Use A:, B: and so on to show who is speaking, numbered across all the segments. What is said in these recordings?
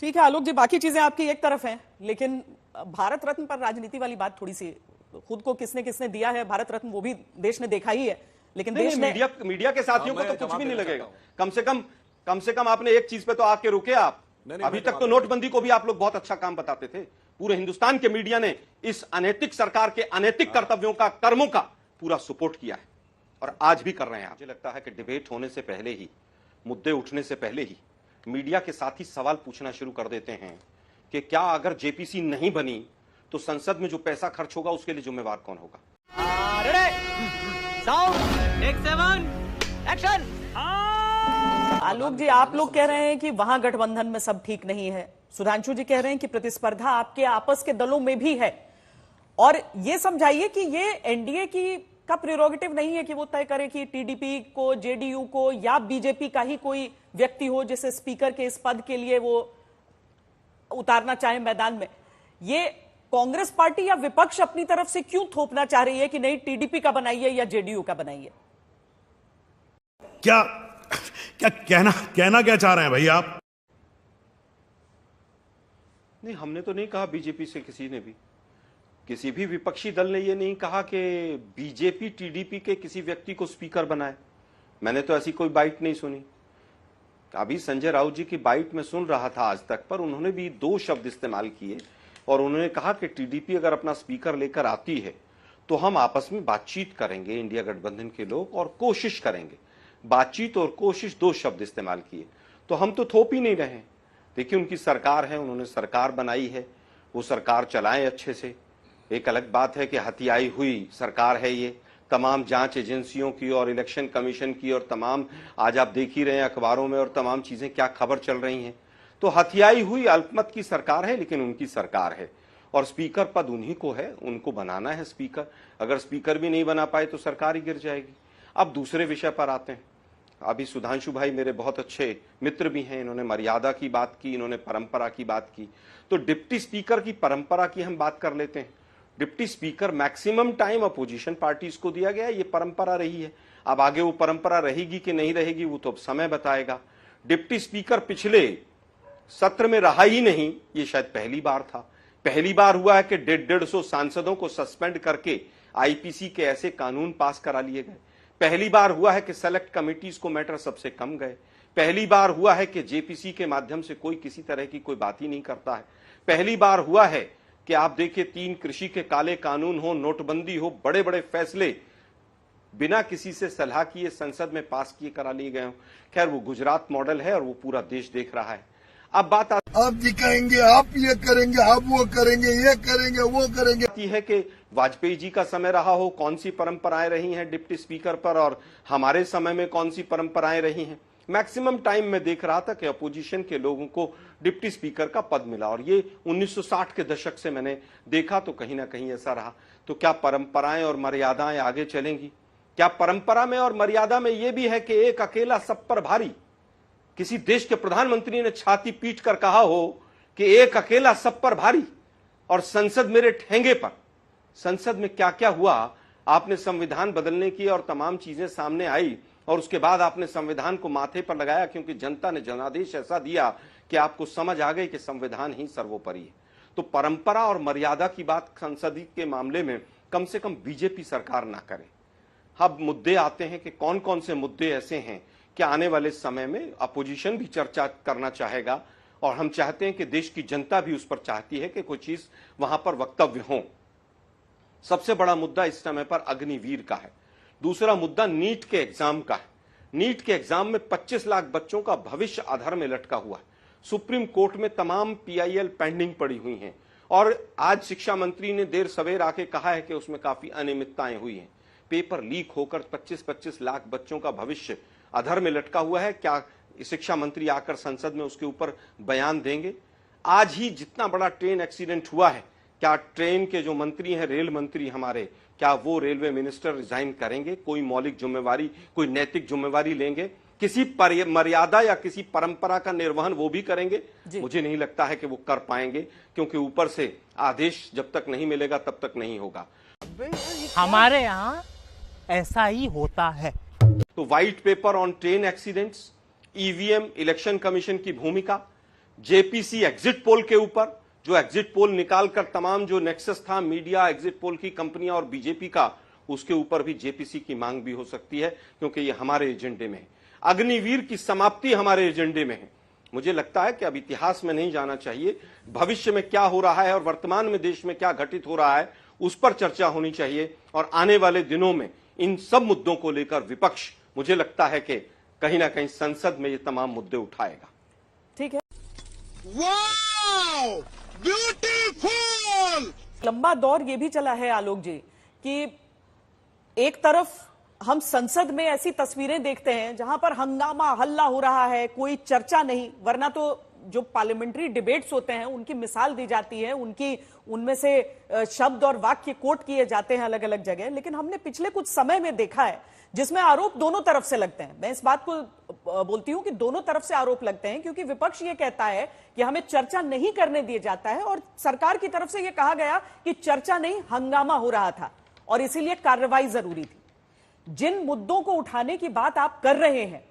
A: ठीक है आलोक जी, बाकी चीजें आपकी एक तरफ हैं, लेकिन भारत रत्न पर राजनीति वाली बात थोड़ी सी, खुद को किसने किसने दिया है भारत रत्न वो भी देश ने देखा ही है, लेकिन देश ने
B: मीडिया के साथियों को तो कुछ भी नहीं लगेगा। कम से कम आपने एक चीज पे तो आके रुके आप। अभी तक तो नोटबंदी को भी आप लोग बहुत अच्छा काम बताते थे। पूरे हिंदुस्तान के मीडिया ने इस अनैतिक सरकार के अनैतिक कर्तव्यों का, कर्मों का पूरा सपोर्ट किया है और आज भी कर रहे हैं। मुझे लगता है कि डिबेट होने से पहले ही, मुद्दे उठने से पहले ही मीडिया के साथ ही सवाल पूछना शुरू कर देते हैं कि क्या अगर जेपीसी नहीं बनी तो संसद में जो पैसा खर्च होगा उसके लिए जिम्मेवार कौन होगा।
A: आलोक जी, आप लोग कह रहे हैं कि वहां गठबंधन में सब ठीक नहीं है, सुधांशु जी कह रहे हैं कि प्रतिस्पर्धा आपके आपस के दलों में भी है, और ये समझाइए कि ये एनडीए का प्रेरोगेटिव नहीं है कि वो तय करे कि टीडीपी को, जेडीयू को या बीजेपी का ही कोई व्यक्ति हो जिसे स्पीकर के इस पद के लिए वो उतारना चाहे मैदान में। ये कांग्रेस पार्टी या विपक्ष अपनी तरफ से क्यों थोपना चाह रही है कि नहीं टीडीपी का बनाइए या जेडीयू का बनाइए?
C: क्या क्या कहना क्या चाह रहे हैं भाई आप?
B: नहीं, हमने तो नहीं कहा बीजेपी से, किसी भी विपक्षी दल ने यह नहीं कहा कि बीजेपी टीडीपी के किसी व्यक्ति को स्पीकर बनाए। मैंने तो ऐसी कोई बाइट नहीं सुनी। अभी संजय राउत जी की बाइट में सुन रहा था आज तक पर, उन्होंने भी दो शब्द इस्तेमाल किए और उन्होंने कहा कि टीडीपी अगर अपना स्पीकर लेकर आती है तो हम आपस में बातचीत करेंगे इंडिया गठबंधन के लोग और कोशिश करेंगे। बातचीत और कोशिश, दो शब्द इस्तेमाल किए। तो हम तो थोप ही नहीं रहे। देखिए, उनकी सरकार है, उन्होंने सरकार बनाई है, वो सरकार चलाएं अच्छे से। एक अलग बात है कि हथियाई हुई सरकार है ये, तमाम जांच एजेंसियों की और इलेक्शन कमीशन की और तमाम, आज आप देख ही रहे हैं अखबारों में और तमाम चीजें क्या खबर चल रही हैं। तो हथियाई हुई अल्पमत की सरकार है, लेकिन उनकी सरकार है और स्पीकर पद उन्हीं को है, उनको बनाना है स्पीकर। अगर स्पीकर भी नहीं बना पाए तो सरकार ही गिर जाएगी। अब दूसरे विषय पर आते हैं। अभी सुधांशु भाई मेरे बहुत अच्छे मित्र भी हैं, इन्होंने मर्यादा की बात की, इन्होंने परंपरा की बात की। तो डिप्टी स्पीकर की परंपरा की हम बात कर लेते हैं। Deputy speaker maximum time opposition parties को दिया गया, ये परंपरा रही है। अब आगे वो परंपरा रहेगी कि नहीं रहेगी वो तो अब समय बताएगा। डिप्टी स्पीकर पिछले सत्र में रहा ही नहीं, ये शायद पहली बार था। पहली बार हुआ है कि 150 सांसदों को सस्पेंड करके आईपीसी के ऐसे कानून पास करा लिए गए। पहली बार हुआ है कि सेलेक्ट कमिटीज को मैटर सबसे कम गए। पहली बार हुआ है कि जेपीसी के माध्यम से कोई किसी तरह की कोई बात ही नहीं करता है। पहली बार हुआ है कि आप देखिए 3 कृषि के काले कानून हो, नोटबंदी हो, बड़े बड़े फैसले बिना किसी से सलाह किए संसद में पास किए करा लिए गए हो। खैर, वो गुजरात मॉडल है और वो पूरा देश देख रहा है। अब बात
D: आप दिखाएंगे, आप ये करेंगे, आप वो करेंगे, ये करेंगे, वो करेंगे।
B: है कि वाजपेयी जी का समय रहा हो, कौन सी परंपराएं रही हैं डिप्टी स्पीकर पर, और हमारे समय में कौन सी परंपराएं रही हैं। मैक्सिमम टाइम में देख रहा था कि अपोजिशन के लोगों को डिप्टी स्पीकर का पद मिला और ये 1960 के दशक से मैंने देखा तो कहीं ना कहीं ऐसा रहा। तो क्या परंपराएं और मर्यादाएं आगे चलेंगी? क्या परंपरा में और मर्यादा में यह भी है कि एक अकेला सब पर भारी? किसी देश के प्रधानमंत्री ने छाती पीट कर कहा हो कि एक अकेला सब पर भारी और संसद मेरे ठेंगे पर। संसद में क्या क्या हुआ, आपने संविधान बदलने की और तमाम चीजें सामने आई और उसके बाद आपने संविधान को माथे पर लगाया क्योंकि जनता ने जनादेश ऐसा दिया कि आपको समझ आ गई कि संविधान ही सर्वोपरि है। तो परंपरा और मर्यादा की बात संसद के मामले में कम से कम बीजेपी सरकार ना करे। अब मुद्दे आते हैं कि कौन कौन से मुद्दे ऐसे हैं कि आने वाले समय में अपोजिशन भी चर्चा करना चाहेगा और हम चाहते हैं कि देश की जनता भी उस पर चाहती है कि कोई चीज वहां पर वक्तव्य हो। सबसे बड़ा मुद्दा इस समय पर अग्निवीर का है। दूसरा मुद्दा नीट के एग्जाम का है। नीट के एग्जाम में 25 लाख बच्चों का भविष्य आधार में लटका हुआ है। सुप्रीम कोर्ट में तमाम पीआईएल पेंडिंग पड़ी हुई हैं और आज शिक्षा मंत्री ने देर सवेर आके कहा है कि उसमें काफी अनियमितताएं हुई हैं। पेपर लीक होकर 25-25 लाख बच्चों का भविष्य अधर में लटका हुआ है। क्या शिक्षा मंत्री आकर संसद में उसके ऊपर बयान देंगे? आज ही जितना बड़ा ट्रेन एक्सीडेंट हुआ है, क्या ट्रेन के जो मंत्री हैं, रेल मंत्री हमारे, क्या वो रेलवे मिनिस्टर रिजाइन करेंगे? कोई मौलिक जिम्मेवारी, कोई नैतिक जिम्मेवारी लेंगे? किसी मर्यादा या किसी परंपरा का निर्वहन वो भी करेंगे? मुझे नहीं लगता है कि वो कर पाएंगे क्योंकि ऊपर से आदेश जब तक नहीं मिलेगा तब तक नहीं होगा।
E: हमारे यहाँ ऐसा ही होता है।
B: तो white paper on train accidents, EVM, election commission की भूमिका, जेपीसी एग्जिट पोल के ऊपर, जो एग्जिट पोल निकालकर तमाम जो नेक्सस था मीडिया, एग्जिट पोल की कंपनियां और बीजेपी का, उसके ऊपर भी जेपीसी की मांग भी हो सकती है, क्योंकि ये हमारे एजेंडे में है। अग्निवीर की समाप्ति हमारे एजेंडे में है। मुझे लगता है कि अब इतिहास में नहीं जाना चाहिए, भविष्य में क्या हो रहा है और वर्तमान में देश में क्या घटित हो रहा है उस पर चर्चा होनी चाहिए। और आने वाले दिनों में इन सब मुद्दों को लेकर विपक्ष, मुझे लगता है कि कहीं ना कहीं संसद में ये तमाम मुद्दे उठाएगा।
A: ठीक है,
D: वाओ ब्यूटीफुल।
A: लंबा दौर ये भी चला है आलोक जी कि एक तरफ हम संसद में ऐसी तस्वीरें देखते हैं जहां पर हंगामा हल्ला हो रहा है, कोई चर्चा नहीं, वरना तो जो पार्लियामेंट्री डिबेट्स होते हैं उनकी मिसाल दी जाती है, उनमें से शब्द और वाक्य कोट किए जाते हैं अलग अलग जगह। लेकिन हमने पिछले कुछ समय में देखा है जिसमें आरोप दोनों तरफ से लगते हैं। मैं इस बात को बोलती हूं कि दोनों तरफ से आरोप लगते हैं, क्योंकि विपक्ष ये कहता है कि हमें चर्चा नहीं करने दिया जाता है, और सरकार की तरफ से यह कहा गया कि चर्चा नहीं, हंगामा हो रहा था और इसीलिए कार्रवाई जरूरी थी। जिन मुद्दों को उठाने की बात आप कर रहे हैं,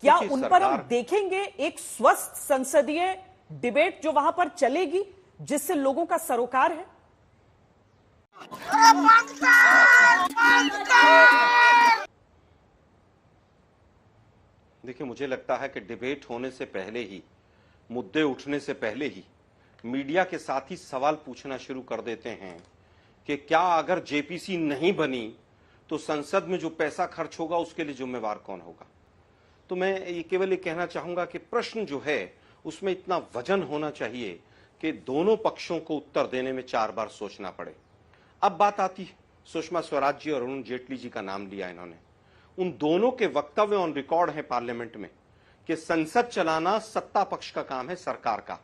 A: क्या उन पर हम देखेंगे एक स्वस्थ संसदीय डिबेट जो वहां पर चलेगी, जिससे लोगों का सरोकार है?
B: देखिए, मुझे लगता है कि डिबेट होने से पहले ही, मुद्दे उठने से पहले ही मीडिया के साथ ही सवाल पूछना शुरू कर देते हैं कि क्या अगर जेपीसी नहीं बनी तो संसद में जो पैसा खर्च होगा उसके लिए जिम्मेवार कौन होगा। तो मैं ये केवल ये कहना चाहूंगा कि प्रश्न जो है उसमें इतना वजन होना चाहिए कि दोनों पक्षों को उत्तर देने में 4 बार सोचना पड़े। अब बात आती है, सुषमा स्वराज जी और अरुण जेटली जी का नाम लिया इन्होंने। उन दोनों के वक्तव्य ऑन रिकॉर्ड है पार्लियामेंट में कि संसद चलाना सत्ता पक्ष का काम है, सरकार का।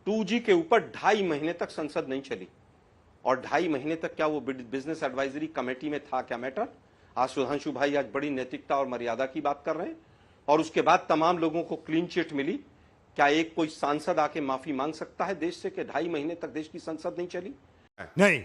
B: 2G के ऊपर 2.5 महीने तक संसद नहीं चली, और 2.5 महीने तक क्या वो बिजनेस एडवाइजरी कमेटी में था क्या मैटर? आज सुधांशु भाई आज बड़ी नैतिकता और मर्यादा की बात कर रहे हैं, और उसके बाद तमाम लोगों को क्लीन चिट मिली। क्या एक कोई सांसद आके माफी मांग सकता है देश से कि 2.5 महीने तक देश की संसद नहीं चली?
C: नहीं।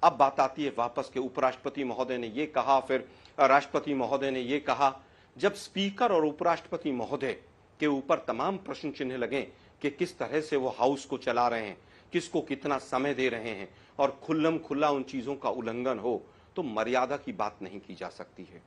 B: अब बात आती है वापस के उपराष्ट्रपति महोदय ने ये कहा, फिर राष्ट्रपति महोदय ने ये कहा। जब स्पीकर और उपराष्ट्रपति महोदय के ऊपर तमाम प्रश्न चिन्ह लगे कि किस तरह से वो हाउस को चला रहे हैं, किसको कितना समय दे रहे हैं, और खुल्लम खुल्ला उन चीजों का उल्लंघन हो, तो मर्यादा की बात नहीं की जा सकती है।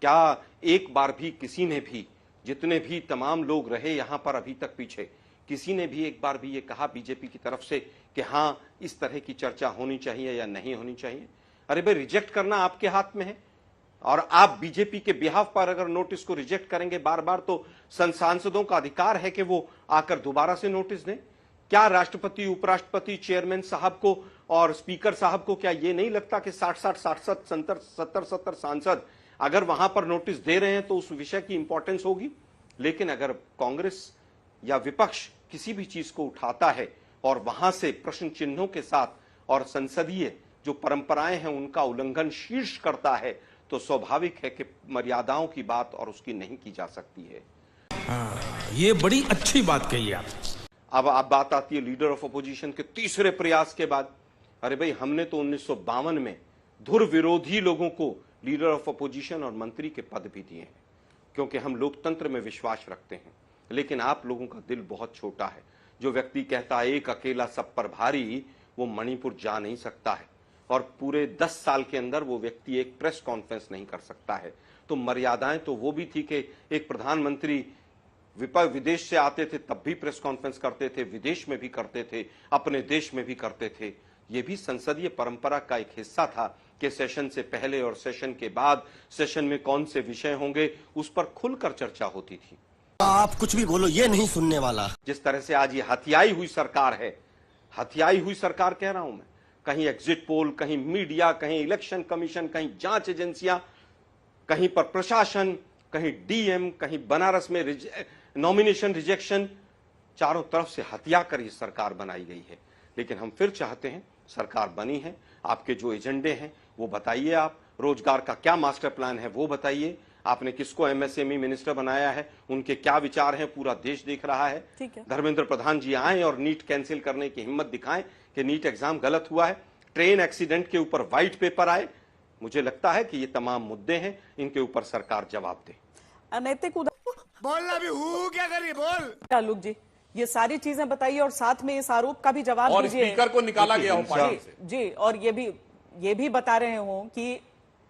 B: क्या एक बार भी किसी ने भी, जितने भी तमाम लोग रहे यहां पर अभी तक पीछे, किसी ने भी एक बार भी ये कहा बीजेपी की तरफ से कि हां इस तरह की चर्चा होनी चाहिए या नहीं होनी चाहिए? अरे भाई, रिजेक्ट करना आपके हाथ में है, और आप बीजेपी के बिहाफ पर अगर नोटिस को रिजेक्ट करेंगे बार बार, तो सांसदों का अधिकार है कि वो आकर दोबारा से नोटिस दें। क्या राष्ट्रपति, उपराष्ट्रपति, चेयरमैन साहब को और स्पीकर साहब को क्या ये नहीं लगता कि 60-70 सांसद अगर वहां पर नोटिस दे रहे हैं तो उस विषय की इंपॉर्टेंस होगी? लेकिन अगर कांग्रेस या विपक्ष किसी भी चीज को उठाता है और वहां से प्रश्न चिन्हों के साथ और संसदीय जो परंपराएं हैं उनका उल्लंघन शीर्ष करता है, तो स्वाभाविक है कि मर्यादाओं की बात और उसकी नहीं की जा सकती है।
F: ये बड़ी अच्छी बात कही आप।
B: अब बात आती है लीडर ऑफ अपोजिशन के तीसरे प्रयास के बाद। अरे भाई, हमने तो 1952 में धुर विरोधी लोगों को लीडर ऑफ अपोजिशन और मंत्री के पद भी दिए हैं, क्योंकि हम लोकतंत्र में विश्वास रखते हैं। लेकिन आप लोगों का दिल बहुत छोटा है। जो व्यक्ति कहता है एक अकेला सब पर भारी, वो मणिपुर जा नहीं सकता है, और पूरे 10 साल के अंदर वो व्यक्ति एक प्रेस कॉन्फ्रेंस नहीं कर सकता है। तो मर्यादाएं तो वो भी थी कि एक प्रधानमंत्री विदेश से आते थे तब भी प्रेस कॉन्फ्रेंस करते थे, विदेश में भी करते थे, अपने देश में भी करते थे। ये भी संसदीय परंपरा का एक हिस्सा था कि सेशन से पहले और सेशन के बाद सेशन में कौन से विषय होंगे उस पर खुलकर चर्चा होती थी।
G: आप कुछ भी बोलो, ये नहीं सुनने वाला।
B: जिस तरह से आज ये हथियाई हुई सरकार है, हथियाई हुई सरकार कह रहा हूं मैं, कहीं एग्जिट पोल, कहीं मीडिया, कहीं इलेक्शन कमीशन, कहीं जांच एजेंसियां, कहीं पर प्रशासन, कहीं डीएम, कहीं बनारस में नॉमिनेशन रिजेक्शन, चारों तरफ से हथिया कर ये सरकार बनाई गई है। लेकिन हम फिर चाहते हैं, सरकार बनी है, आपके जो एजेंडे हैं वो बताइए। आप रोजगार का क्या मास्टर प्लान है वो बताइए। आपने किसको एमएसएमई मिनिस्टर बनाया है, उनके क्या विचार हैं, पूरा देश देख रहा है। धर्मेंद्र प्रधान जी आए और नीट कैंसिल करने की हिम्मत दिखाएं कि नीट एग्जाम गलत हुआ है। ट्रेन एक्सीडेंट के ऊपर व्हाइट पेपर आए। मुझे लगता है कि ये तमाम मुद्दे हैं, इनके ऊपर सरकार जवाब दे।
A: अनैतिक
G: बोलना भी हूँ क्या करिए बोल।
A: आलोक जी, ये सारी चीजें बताइए और साथ में इस आरोप का भी जवाब
H: और
A: दीजिए।
H: स्पीकर को निकाला गया हो पार्टी से।
A: जी, और ये भी बता रहे हो कि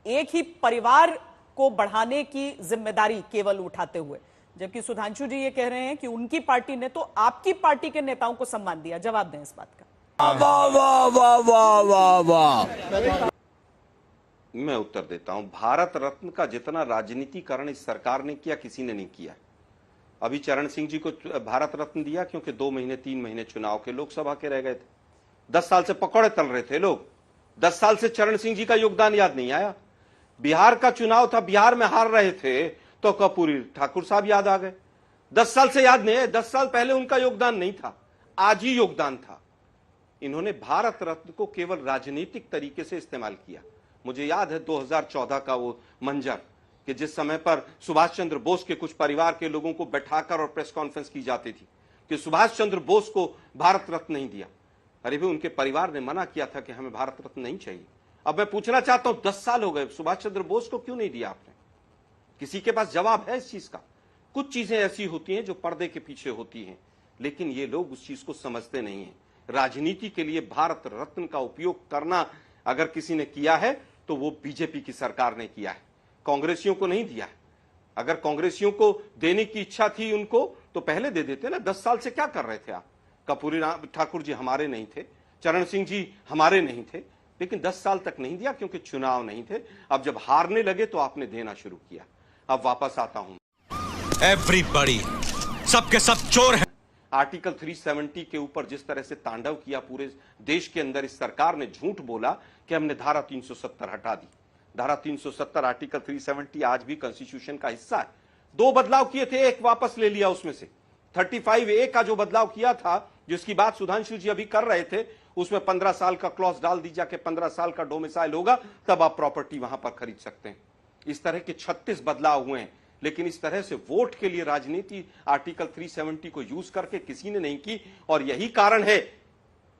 A: एक ही परिवार को बढ़ाने की जिम्मेदारी केवल उठाते हुए, जबकि सुधांशु जी ये कह रहे हैं कि उनकी पार्टी ने तो आपकी पार्टी के नेताओं को सम्मान दिया। जवाब दें इस बात का।
G: वाह वाह वाह वाह वाह वाह।
B: मैं उत्तर देता हूं। भारत रत्न का जितना राजनीतिकरण इस सरकार ने किया, किसी ने नहीं किया। अभी चरण सिंह जी को भारत रत्न दिया क्योंकि 2 महीने 3 महीने चुनाव के लोकसभा के रह गए थे। 10 साल से पकौड़े तल रहे थे लोग। 10 साल से चरण सिंह जी का योगदान याद नहीं आया। बिहार का चुनाव था, बिहार में हार रहे थे तो कर्पूरी ठाकुर साहब याद आ गए। 10 साल से याद नहीं है। 10 साल पहले उनका योगदान नहीं था, आज ही योगदान था। इन्होंने भारत रत्न को केवल राजनीतिक तरीके से इस्तेमाल किया। मुझे याद है 2014 का वो मंजर कि जिस समय पर सुभाष चंद्र बोस के कुछ परिवार के लोगों को बैठाकर और प्रेस कॉन्फ्रेंस की जाती थी कि सुभाष चंद्र बोस को भारत रत्न नहीं दिया। अरे भाई, उनके परिवार ने मना किया था कि हमें भारत रत्न नहीं चाहिए। अब मैं पूछना चाहता हूं, 10 साल हो गए, सुभाष चंद्र बोस को क्यों नहीं दिया आपने? किसी के पास जवाब है इस चीज का? कुछ चीजें ऐसी होती हैं जो पर्दे के पीछे होती हैं, लेकिन ये लोग उस चीज को समझते नहीं हैं। राजनीति के लिए भारत रत्न का उपयोग करना अगर किसी ने किया है तो वो बीजेपी की सरकार ने किया है, कांग्रेसियों को नहीं दिया है। अगर कांग्रेसियों को देने की इच्छा थी उनको तो पहले दे देते ना। 10 साल से क्या कर रहे थे आप? कर्पूरी ठाकुर जी हमारे नहीं थे, चरण सिंह जी हमारे नहीं थे, लेकिन 10 साल तक नहीं दिया क्योंकि चुनाव नहीं थे। अब जब हारने लगे तो आपने देना शुरू किया। अब वापस आता हूं।
G: एवरीबॉडी, सबके सब चोर हैं।
B: आर्टिकल 370 के ऊपर जिस तरह से तांडव किया पूरे देश के अंदर, इस सरकार ने झूठ बोला कि हमने धारा 370 हटा दी। धारा 370 आर्टिकल 370 आज भी कॉन्स्टिट्यूशन का हिस्सा है। 2 बदलाव किए थे, एक वापस ले लिया उसमें से। 35A का जो बदलाव किया था, जिसकी बात सुधांशु जी अभी कर रहे थे, उसमें 15 साल का क्लॉज डाल दीजिए कि 15 साल का डोमिसाइल होगा तब आप प्रॉपर्टी वहां पर खरीद सकते हैं। इस तरह के 36 बदलाव हुए हैं, लेकिन इस तरह से वोट के लिए राजनीति आर्टिकल 370 को यूज करके किसी ने नहीं की। और यही कारण है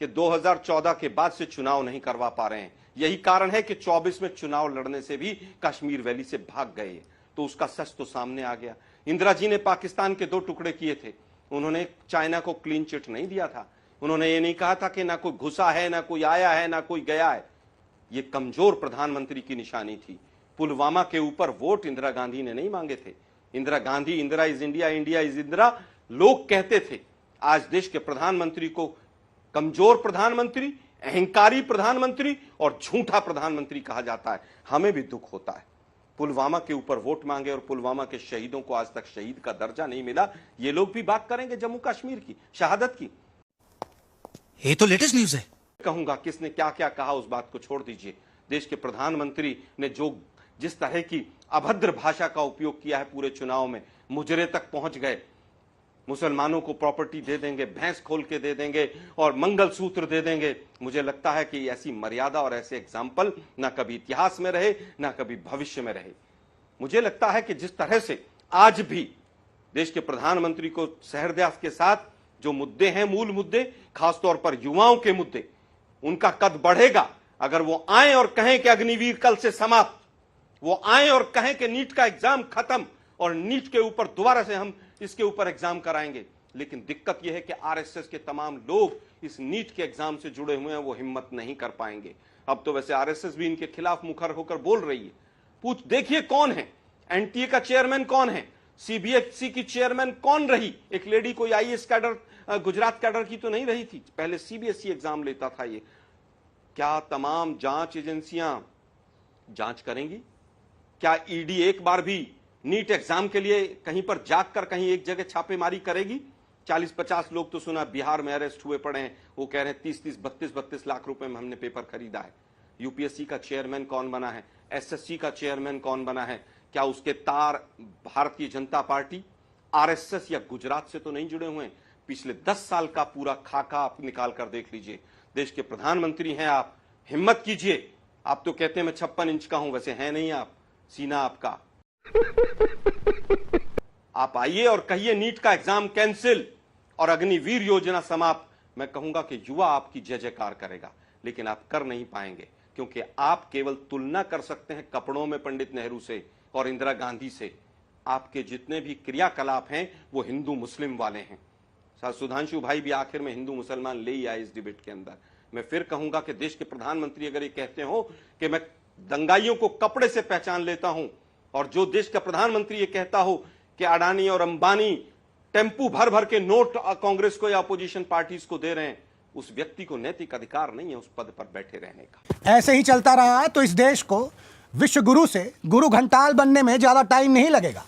B: कि 2014 के बाद से चुनाव नहीं करवा पा रहे हैं। यही कारण है कि 24 में चुनाव लड़ने से भी कश्मीर वैली से भाग गए। तो उसका सच तो सामने आ गया। इंदिरा जी ने पाकिस्तान के 2 टुकड़े किए थे। उन्होंने चाइना को क्लीन चिट नहीं दिया था। उन्होंने ये नहीं कहा था कि ना कोई घुसा है, ना कोई आया है, ना कोई गया है। ये कमजोर प्रधानमंत्री की निशानी थी। पुलवामा के ऊपर वोट इंदिरा गांधी ने नहीं मांगे थे। Indira Gandhi, Indira is India, India is Indira लोग कहते थे। आज देश के प्रधानमंत्री को कमजोर प्रधानमंत्री, अहंकारी प्रधानमंत्री और झूठा प्रधानमंत्री कहा जाता है। हमें भी दुख होता है। पुलवामा के ऊपर वोट मांगे और पुलवामा के शहीदों को आज तक शहीद का दर्जा नहीं मिला। ये लोग भी बात करेंगे जम्मू कश्मीर की शहादत की।
G: ये तो लेटेस्ट न्यूज है।
B: कहूंगा किसने क्या क्या कहा उस बात को छोड़ दीजिए। देश के प्रधानमंत्री ने जिस तरह की अभद्र भाषा का उपयोग किया है पूरे चुनाव में, मुजरे तक पहुंच गए। मुसलमानों को प्रॉपर्टी दे देंगे, भैंस खोल के दे देंगे और मंगलसूत्र दे देंगे। मुझे लगता है कि ऐसी मर्यादा और ऐसे एग्जाम्पल ना कभी इतिहास में रहे, ना कभी भविष्य में रहे। मुझे लगता है कि जिस तरह से आज भी देश के प्रधानमंत्री को सहृदय के साथ जो मुद्दे हैं, मूल मुद्दे, खासतौर पर युवाओं के मुद्दे, उनका कद बढ़ेगा अगर वो आए और कहें कि अग्निवीर कल से समाप्त। वो आए और कहें कि नीट का एग्जाम खत्म और नीट के ऊपर दोबारा से हम इसके ऊपर एग्जाम कराएंगे। लेकिन दिक्कत यह है कि आरएसएस के तमाम लोग इस नीट के एग्जाम से जुड़े हुए हैं, वो हिम्मत नहीं कर पाएंगे। अब तो वैसे आरएसएस भी इनके खिलाफ मुखर होकर बोल रही है। देखिए कौन है एनटीए का चेयरमैन, कौन है सीबीएसई की चेयरमैन, कौन रही एक लेडी, कोई आईएएस कैडर, गुजरात कैडर की तो नहीं रही थी, पहले सीबीएसई एग्जाम लेता था ये। क्या तमाम जांच एजेंसियां जांच करेंगी? क्या ईडी एक बार भी नीट एग्जाम के लिए कहीं पर जाकर कहीं एक जगह छापेमारी करेगी? 40-50 लोग तो सुना बिहार में अरेस्ट हुए पड़े हैं। वो कह रहे हैं 30-30, 32-32 लाख रुपए में हमने पेपर खरीदा है। यूपीएससी का चेयरमैन कौन बना है? एसएससी का चेयरमैन कौन बना है? क्या उसके तार भारतीय जनता पार्टी, आरएसएस या गुजरात से तो नहीं जुड़े हुए? पिछले 10 साल का पूरा खाका आप निकाल कर देख लीजिए। देश के प्रधानमंत्री हैं आप, हिम्मत कीजिए। आप तो कहते हैं मैं 56 इंच का हूं, वैसे है नहीं आप, सीना आपका। आप आइए और कहिए नीट का एग्जाम कैंसिल और अग्निवीर योजना समाप्त। मैं कहूंगा कि युवा आपकी जय जयकार करेगा, लेकिन आप कर नहीं पाएंगे क्योंकि आप केवल तुलना कर सकते हैं कपड़ों में पंडित नेहरू से और इंदिरा गांधी से। आपके जितने भी क्रियाकलाप हैं वो हिंदू मुस्लिम वाले हैं। सुधांशु भाई भी आखिर में हिंदू मुसलमान ले ही आए इस डिबेट के अंदर। मैं फिर कहूंगा कि देश के प्रधानमंत्री अगर ये कहते हो कि मैं दंगाइयों को कपड़े से पहचान लेता हूं, और जो देश का प्रधानमंत्री ये कहता हो कि अडानी और अंबानी टेम्पू भर भर के नोट कांग्रेस को या अपोजिशन पार्टीज को दे रहे हैं, उस व्यक्ति को नैतिक अधिकार नहीं है उस पद पर बैठे रहने का।
H: ऐसे ही चलता रहा तो इस देश को विश्व गुरु से गुरु घंटाल बनने में ज्यादा टाइम नहीं लगेगा।